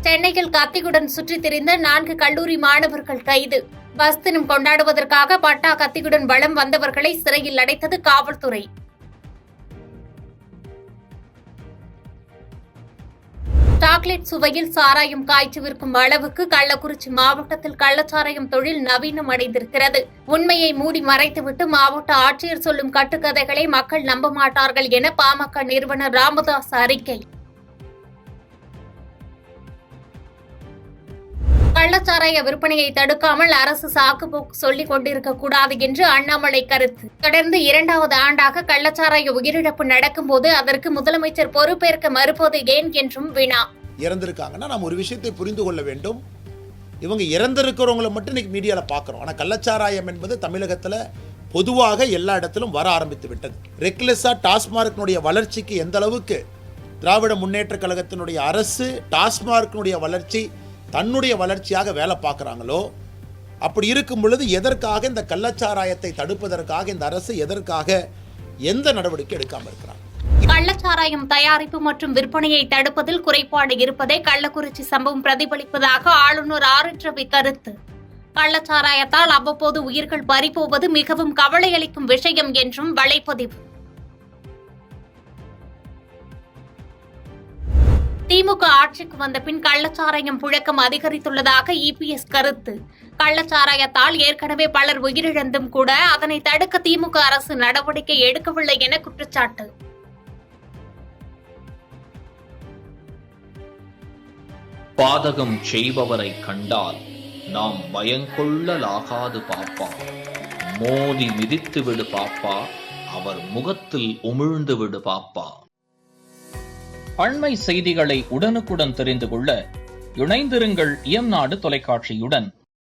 சென்னையில் கத்தியுடன் சுற்றித் திரிந்த 4 கல்லூரி மாணவர்கள் கைது. பஸ் தினம் கொண்டாடுவதற்காக பட்டா கத்தியுடன் வலம் வந்தவர்களை சிறையில் அடைத்தது காவல்துறை. சாக்லேட் சுவையில் சாராயம் காய்ச்சி விற்கும் அளவுக்கு கள்ளக்குறிச்சி மாவட்டத்தில் கள்ளச்சாராயம் தொழில் நவீனம் அடைந்திருக்கிறது. உண்மையை மூடி மறைத்துவிட்டு மாவட்ட ஆட்சியர் சொல்லும் கட்டுக்கதைகளை மக்கள் நம்ப மாட்டார்கள் என பாமக நிறுவனர் ராமதாஸ் அறிக்கை. கள்ளச்சாராய விற்பனையை தடுக்காமல் அரசு சாக்குப்போக்கு சொல்லிக் கொண்டிருக்கக் கூடாது என்று அண்ணாமலை கருத்து. தொடர்ந்து 2வது ஆண்டாக கள்ளச்சாராய உயிரிழப்பு நடக்கும்போது அதற்கு முதலமைச்சர் பொறுப்பேற்க மறுப்பது ஏன் என்றும் வினா. இறந்திருக்காங்கன்னா நாம் ஒரு விஷயத்தை புரிந்து கொள்ள வேண்டும். இவங்க இறந்திருக்கிறவங்களை மட்டும் இன்னைக்கு மீடியால பார்க்கிறோம். ஆனால் கள்ளச்சாராயம் என்பது தமிழகத்தில் பொதுவாக எல்லா இடத்திலும் வர ஆரம்பித்து விட்டது. ரெக்லெஸ்ஸா டாஸ்மார்க்கினுடைய வளர்ச்சிக்கு எந்த அளவுக்கு திராவிட முன்னேற்ற கழகத்தினுடைய அரசு டாஸ்மார்க்கினுடைய வளர்ச்சி தன்னுடைய வளர்ச்சியாக வேலை பார்க்குறாங்களோ, அப்படி இருக்கும் பொழுது எதற்காக இந்த கள்ளச்சாராயத்தை தடுப்பதற்காக இந்த அரசு எதற்காக எந்த நடவடிக்கை எடுக்காமல் இருக்கிறாங்க? கள்ளச்சாராயம் தயாரிப்பு மற்றும் விற்பனையை தடுப்பதில் குறைபாடு இருப்பதை கள்ளக்குறிச்சி சம்பவம் பிரதிபலிப்பதாக ஆளுநர் ஆர். ரவி கருத்து. கள்ளச்சாராயத்தால் அவ்வப்போது உயிர்கள் பறிபோவது மிகவும் கவலையளிக்கும் விஷயம் என்றும் வலைப்பதிவு. திமுக ஆட்சிக்கு வந்த பின் கள்ளச்சாராயம் புழக்கம் அதிகரித்துள்ளதாக இபிஎஸ் கருத்து. கள்ளச்சாராயத்தால் ஏற்கனவே பலர் உயிரிழந்தும் கூட அதனை தடுக்க திமுக அரசு நடவடிக்கை எடுக்கவில்லை என குற்றச்சாட்டு. பாதகம் செய்பவரை கண்டால் நாம் பயங்கொள்ளலாகாது பாப்பா. மோதி மிதித்து விடு பாப்பா, அவர் முகத்தில் உமிழ்ந்து விடு பாப்பா. அண்மை செய்திகளை உடனுக்குடன் தெரிந்து கொள்ள இணைந்திருங்கள் இயம்நாடு தொலைக்காட்சியுடன்.